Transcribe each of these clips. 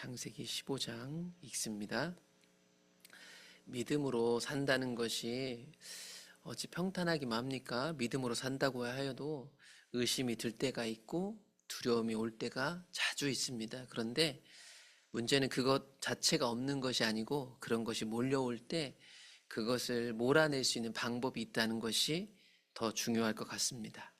창세기 15장 읽습니다. 믿음으로 산다는 것이 어찌 평탄하기만 합니까? 믿음으로 산다고 하여도 의심이 들 때가 있고 두려움이 올 때가 자주 있습니다. 그런데 문제는 그것 자체가 없는 것이 아니고 그런 것이 몰려올 때 그것을 몰아낼 수 있는 방법이 있다는 것이 더 중요할 것 같습니다.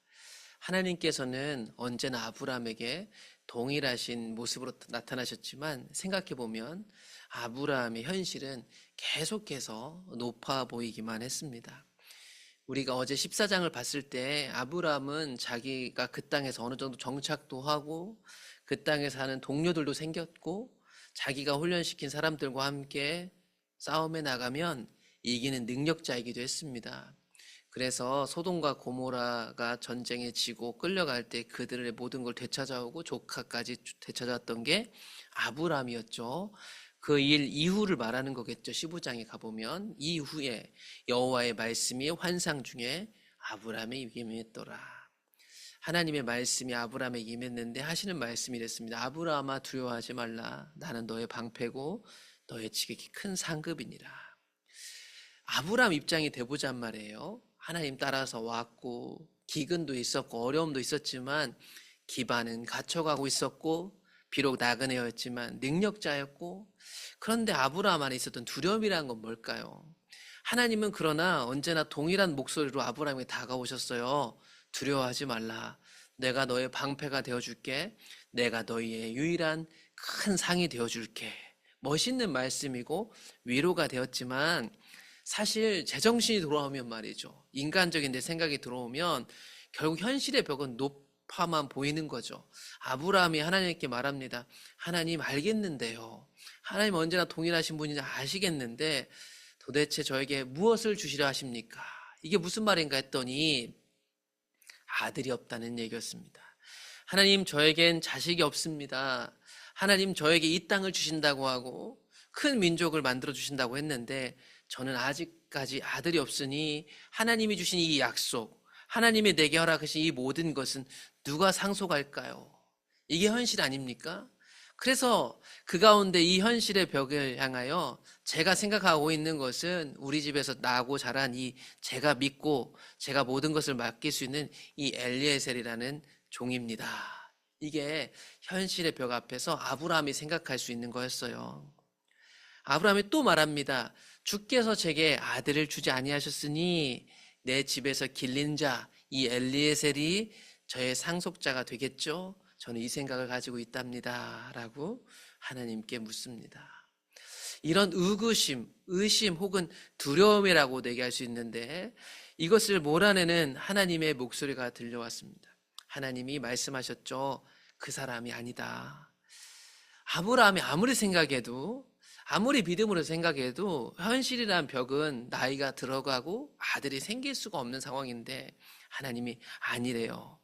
하나님께서는 언제나 아브라함에게 동일하신 모습으로 나타나셨지만 생각해보면 아브라함의 현실은 계속해서 높아 보이기만 했습니다. 우리가 어제 14장을 봤을 때 아브라함은 자기가 그 땅에서 어느 정도 정착도 하고 그 땅에 사는 동료들도 생겼고 자기가 훈련시킨 사람들과 함께 싸움에 나가면 이기는 능력자이기도 했습니다. 그래서 소돔과 고모라가 전쟁에 지고 끌려갈 때 그들의 모든 걸 되찾아오고 조카까지 되찾아왔던 게 아브라함이었죠. 그 일 이후를 말하는 거겠죠. 15장에 가보면 이후에 여호와의 말씀이 환상 중에 아브라함에 임했더라. 하나님의 말씀이 아브라함에게 임했는데 하시는 말씀이 이랬습니다. 아브라함아 두려워하지 말라. 나는 너의 방패고 너의 지극히 큰 상급이니라. 아브라함 입장이 돼보잔 말이에요. 하나님 따라서 왔고 기근도 있었고 어려움도 있었지만 기반은 갖춰가고 있었고 비록 나그네였지만 능력자였고, 그런데 아브라함 안에 있었던 두려움이라는 건 뭘까요? 하나님은 그러나 언제나 동일한 목소리로 아브라함에게 다가오셨어요. 두려워하지 말라. 내가 너의 방패가 되어줄게. 내가 너희의 유일한 큰 상이 되어줄게. 멋있는 말씀이고 위로가 되었지만 사실 제정신이 돌아오면 말이죠. 인간적인 내 생각이 들어오면 결국 현실의 벽은 높아만 보이는 거죠. 아브라함이 하나님께 말합니다. 하나님 알겠는데요. 하나님 언제나 동일하신 분인지 아시겠는데 도대체 저에게 무엇을 주시려 하십니까? 이게 무슨 말인가 했더니 아들이 없다는 얘기였습니다. 하나님 저에겐 자식이 없습니다. 하나님 저에게 이 땅을 주신다고 하고 큰 민족을 만들어 주신다고 했는데 저는 아직까지 아들이 없으니 하나님이 주신 이 약속, 하나님이 내게 허락하신 이 모든 것은 누가 상속할까요? 이게 현실 아닙니까? 그래서 그 가운데 이 현실의 벽을 향하여 제가 생각하고 있는 것은 우리 집에서 나고 자란 이 제가 믿고 제가 모든 것을 맡길 수 있는 이 엘리에셀이라는 종입니다. 이게 현실의 벽 앞에서 아브라함이 생각할 수 있는 거였어요. 아브라함이 또 말합니다. 주께서 제게 아들을 주지 아니하셨으니 내 집에서 길린 자, 이 엘리에셀이 저의 상속자가 되겠죠? 저는 이 생각을 가지고 있답니다. 라고 하나님께 묻습니다. 이런 의구심, 의심 혹은 두려움이라고 얘기할 수 있는데 이것을 몰아내는 하나님의 목소리가 들려왔습니다. 하나님이 말씀하셨죠. 그 사람이 아니다. 아브라함이 아무리 믿음으로 생각해도 현실이란 벽은 나이가 들어가고 아들이 생길 수가 없는 상황인데 하나님이 아니래요.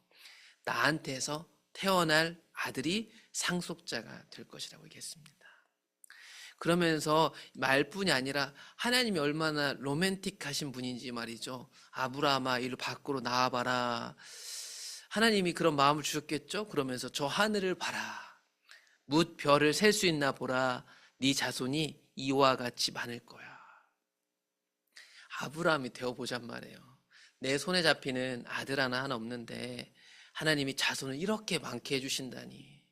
나한테서 태어날 아들이 상속자가 될 것이라고 얘기했습니다. 그러면서 말뿐이 아니라 하나님이 얼마나 로맨틱하신 분인지 말이죠. 아브라함아 이리 밖으로 나와봐라. 하나님이 그런 마음을 주셨겠죠. 그러면서 저 하늘을 봐라. 뭇 별을 셀 수 있나 보라. 네 자손이 이와 같이 많을 거야. 아브라함이 되어보잔 말이에요. 내 손에 잡히는 아들 하나 없는데 하나님이 자손을 이렇게 많게 해주신다니.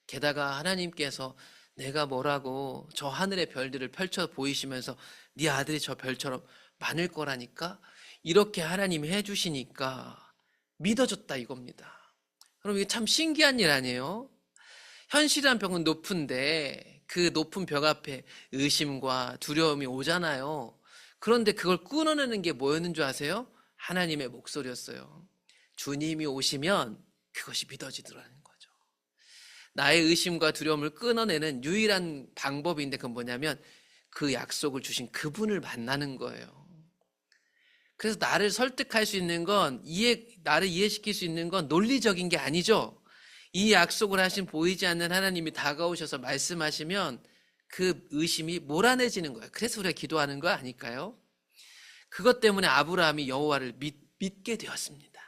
게다가 하나님께서 내가 뭐라고 저 하늘의 별들을 펼쳐 보이시면서 네 아들이 저 별처럼 많을 거라니까 이렇게 하나님이 해주시니까 믿어졌다 이겁니다. 그럼 이게 참 신기한 일 아니에요? 현실이란 벽은 높은데 그 높은 벽 앞에 의심과 두려움이 오잖아요. 그런데 그걸 끊어내는 게 뭐였는 줄 아세요? 하나님의 목소리였어요. 주님이 오시면 그것이 믿어지더라는 거죠. 나의 의심과 두려움을 끊어내는 유일한 방법인데 그건 뭐냐면 그 약속을 주신 그분을 만나는 거예요. 그래서 나를 설득할 수 있는 건 나를 이해시킬 수 있는 건 논리적인 게 아니죠. 이 약속을 하신 보이지 않는 하나님이 다가오셔서 말씀하시면 그 의심이 몰아내지는 거예요. 그래서 우리가 기도하는 거 아닐까요? 그것 때문에 아브라함이 여호와를 믿게 되었습니다.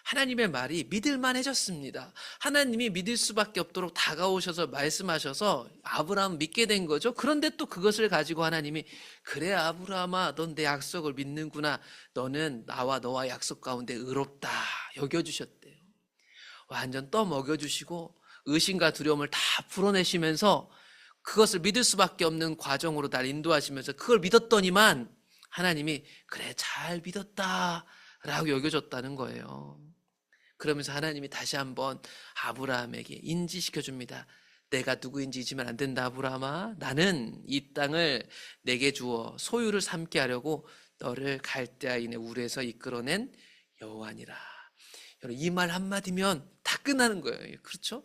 하나님의 말이 믿을만해졌습니다. 하나님이 믿을 수밖에 없도록 다가오셔서 말씀하셔서 아브라함 믿게 된 거죠. 그런데 또 그것을 가지고 하나님이 그래 아브라함아 넌 내 약속을 믿는구나. 너는 나와 너와 약속 가운데 의롭다 여겨주셨대요. 완전 떠먹여주시고 의심과 두려움을 다 풀어내시면서 그것을 믿을 수밖에 없는 과정으로 날 인도하시면서 그걸 믿었더니만 하나님이 그래 잘 믿었다 라고 여겨줬다는 거예요. 그러면서 하나님이 다시 한번 아브라함에게 인지시켜 줍니다. 내가 누구인지 잊으면 안 된다 아브라함아. 나는 이 땅을 내게 주어 소유를 삼게 하려고 너를 갈대아인의 우르에서 이끌어낸 여호와니라. 여러분 이 말 한마디면 다 끝나는 거예요. 그렇죠?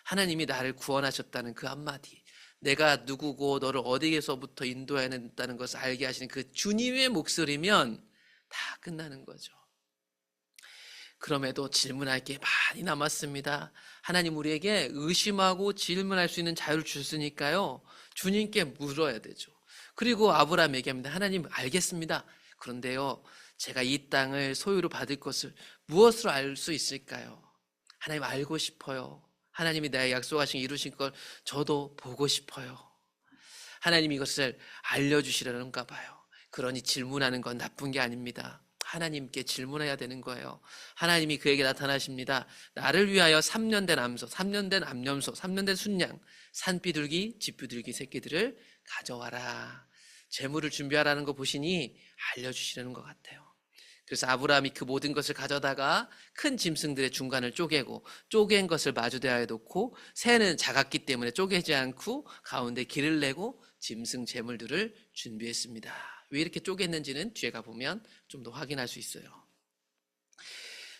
하나님이 나를 구원하셨다는 그 한마디, 내가 누구고 너를 어디에서부터 인도해낸다는 것을 알게 하시는 그 주님의 목소리면 다 끝나는 거죠. 그럼에도 질문할 게 많이 남았습니다. 하나님 우리에게 의심하고 질문할 수 있는 자유를 주셨으니까요. 주님께 물어야 되죠. 그리고 아브라함 얘기합니다. 하나님 알겠습니다. 그런데요. 제가 이 땅을 소유로 받을 것을 무엇으로 알 수 있을까요? 하나님 알고 싶어요. 하나님이 나의 약속하신 이루신 걸 저도 보고 싶어요. 하나님이 이것을 알려주시려는가 봐요. 그러니 질문하는 건 나쁜 게 아닙니다. 하나님께 질문해야 되는 거예요. 하나님이 그에게 나타나십니다. 나를 위하여 3년 된 암소, 3년 된 암염소, 3년 된 순양, 산비둘기, 집비둘기 새끼들을 가져와라. 재물을 준비하라는 거 보시니 알려주시려는 것 같아요. 그래서 아브라함이 그 모든 것을 가져다가 큰 짐승들의 중간을 쪼개고 쪼갠 것을 마주대하에 놓고 새는 작았기 때문에 쪼개지 않고 가운데 길을 내고 짐승 제물들을 준비했습니다. 왜 이렇게 쪼갰는지는 뒤에 가보면 좀 더 확인할 수 있어요.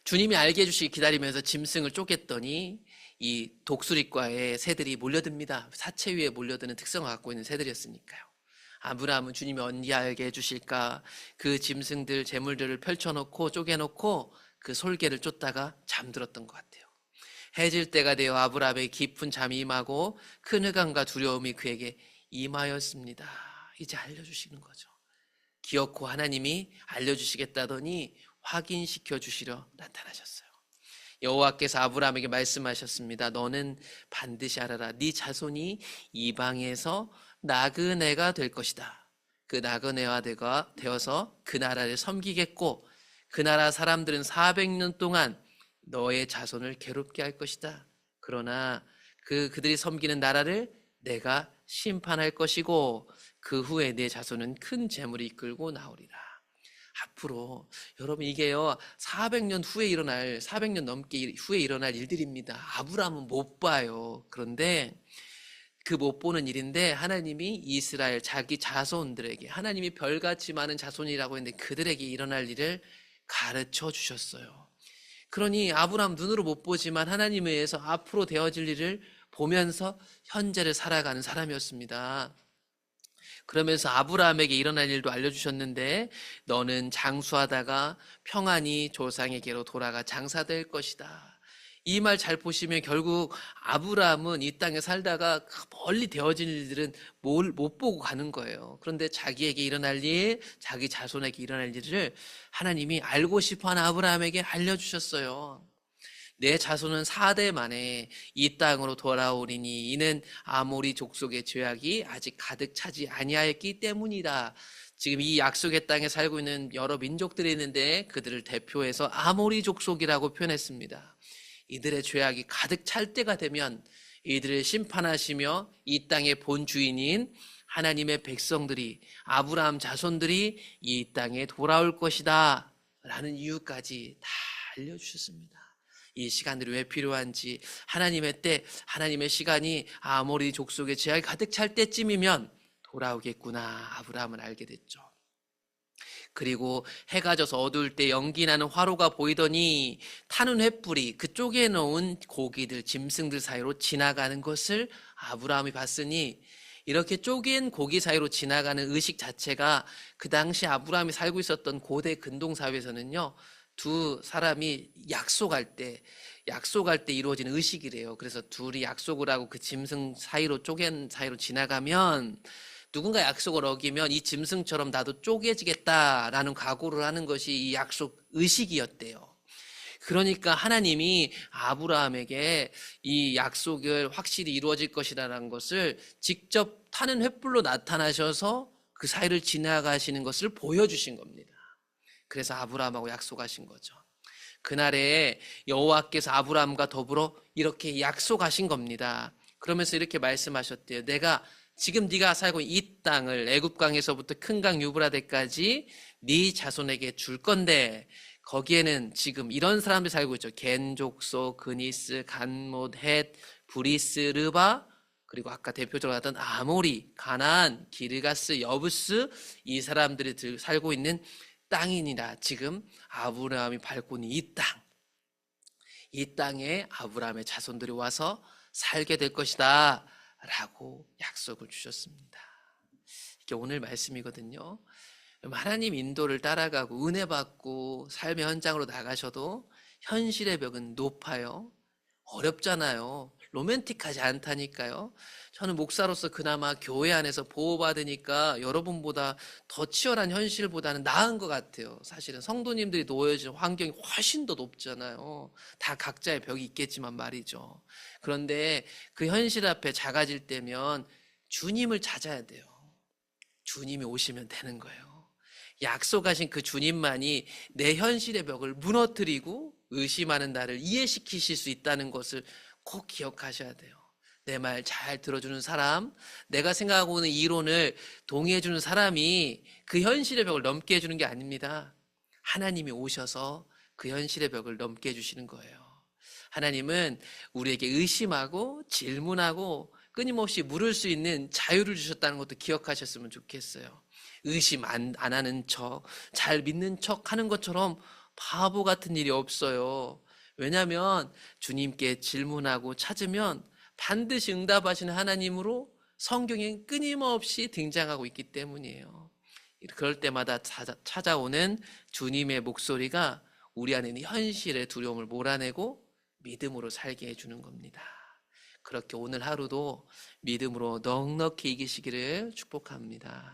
주님이 알게 해주시기 기다리면서 짐승을 쪼갰더니 이 독수리과의 새들이 몰려듭니다. 사체 위에 몰려드는 특성을 갖고 있는 새들이었으니까요. 아브라함은 주님이 언제 알게 해주실까 그 짐승들 제물들을 펼쳐놓고 쪼개놓고 그 솔개를 쫓다가 잠들었던 것 같아요. 해질 때가 되어 아브라함의 깊은 잠이 임하고 큰 흑암과 두려움이 그에게 임하였습니다. 이제 알려주시는 거죠. 기어코 하나님이 알려주시겠다더니 확인시켜 주시려 나타나셨어요. 여호와께서 아브라함에게 말씀하셨습니다. 너는 반드시 알아라. 네 자손이 이방에서 나그네가 될 것이다. 그 나그네가 되어서 그 나라를 섬기겠고 그 나라 사람들은 400년 동안 너의 자손을 괴롭게 할 것이다. 그러나 그들이 섬기는 나라를 내가 심판할 것이고 그 후에 내 자손은 큰 재물을 이끌고 나오리라. 앞으로 여러분 이게요 400년 후에 일어날 400년 넘게 후에 일어날 일들입니다. 아브라함은 못 봐요. 그런데 그 못 보는 일인데 하나님이 이스라엘 자기 자손들에게 하나님이 별같이 많은 자손이라고 했는데 그들에게 일어날 일을 가르쳐 주셨어요. 그러니 아브라함 눈으로 못 보지만 하나님에 의해서 앞으로 되어질 일을 보면서 현재를 살아가는 사람이었습니다. 그러면서 아브라함에게 일어날 일도 알려주셨는데 너는 장수하다가 평안히 조상에게로 돌아가 장사될 것이다. 이 말 잘 보시면 결국 아브라함은 이 땅에 살다가 멀리 되어진 일들은 못 보고 가는 거예요. 그런데 자기에게 일어날 일, 자기 자손에게 일어날 일을 하나님이 알고 싶어하는 아브라함에게 알려주셨어요. 내 자손은 4대 만에 이 땅으로 돌아오리니 이는 아모리 족속의 죄악이 아직 가득 차지 아니하였기 때문이다. 지금 이 약속의 땅에 살고 있는 여러 민족들이 있는데 그들을 대표해서 아모리 족속이라고 표현했습니다. 이들의 죄악이 가득 찰 때가 되면 이들을 심판하시며 이 땅의 본주인인 하나님의 백성들이 아브라함 자손들이 이 땅에 돌아올 것이다 라는 이유까지 다 알려주셨습니다. 이 시간들이 왜 필요한지 하나님의 때 하나님의 시간이 아모리 족속의 죄악이 가득 찰 때쯤이면 돌아오겠구나 아브라함은 알게 됐죠. 그리고 해가 져서 어두울 때 연기 나는 화로가 보이더니 타는 횃불이 그쪽에 놓은 고기들 짐승들 사이로 지나가는 것을 아브라함이 봤으니 이렇게 쪼갠 고기 사이로 지나가는 의식 자체가 그 당시 아브라함이 살고 있었던 고대 근동 사회에서는요 두 사람이 약속할 때 이루어지는 의식이래요. 그래서 둘이 약속을 하고 그 짐승 사이로 쪼갠 사이로 지나가면 누군가 약속을 어기면 이 짐승처럼 나도 쪼개지겠다라는 각오를 하는 것이 이 약속 의식이었대요. 그러니까 하나님이 아브라함에게 이 약속을 확실히 이루어질 것이라는 것을 직접 타는 횃불로 나타나셔서 그 사이를 지나가시는 것을 보여주신 겁니다. 그래서 아브라함하고 약속하신 거죠. 그날에 여호와께서 아브라함과 더불어 이렇게 약속하신 겁니다. 그러면서 이렇게 말씀하셨대요. 내가 지금 네가 살고 있는 이 땅을 애굽강에서부터 큰 강 유브라데까지 네 자손에게 줄 건데 거기에는 지금 이런 사람들이 살고 있죠. 겐족소, 그니스, 간못, 헷, 브리스, 르바, 그리고 아까 대표적으로 하던 아모리, 가나안, 기르가스, 여부스, 이 사람들이 살고 있는 땅이니라. 지금 아브라함이 밟고 있는 이 땅, 이 땅에 아브라함의 자손들이 와서 살게 될 것이다 라고 약속을 주셨습니다. 이게 오늘 말씀이거든요. 하나님 인도를 따라가고 은혜 받고 삶의 현장으로 나가셔도 현실의 벽은 높아요. 어렵잖아요. 로맨틱하지 않다니까요. 저는 목사로서 그나마 교회 안에서 보호받으니까 여러분보다 더 치열한 현실보다는 나은 것 같아요. 사실은 성도님들이 놓여진 환경이 훨씬 더 높잖아요. 다 각자의 벽이 있겠지만 말이죠. 그런데 그 현실 앞에 작아질 때면 주님을 찾아야 돼요. 주님이 오시면 되는 거예요. 약속하신 그 주님만이 내 현실의 벽을 무너뜨리고 의심하는 나를 이해시키실 수 있다는 것을 꼭 기억하셔야 돼요. 내 말 잘 들어주는 사람, 내가 생각하고 있는 이론을 동의해주는 사람이 그 현실의 벽을 넘게 해주는 게 아닙니다. 하나님이 오셔서 그 현실의 벽을 넘게 해주시는 거예요. 하나님은 우리에게 의심하고 질문하고 끊임없이 물을 수 있는 자유를 주셨다는 것도 기억하셨으면 좋겠어요. 의심 안 하는 척, 잘 믿는 척 하는 것처럼 바보 같은 일이 없어요. 왜냐하면 주님께 질문하고 찾으면 반드시 응답하시는 하나님으로 성경에 끊임없이 등장하고 있기 때문이에요. 그럴 때마다 찾아오는 주님의 목소리가 우리 안에 있는 현실의 두려움을 몰아내고 믿음으로 살게 해주는 겁니다. 그렇게 오늘 하루도 믿음으로 넉넉히 이기시기를 축복합니다.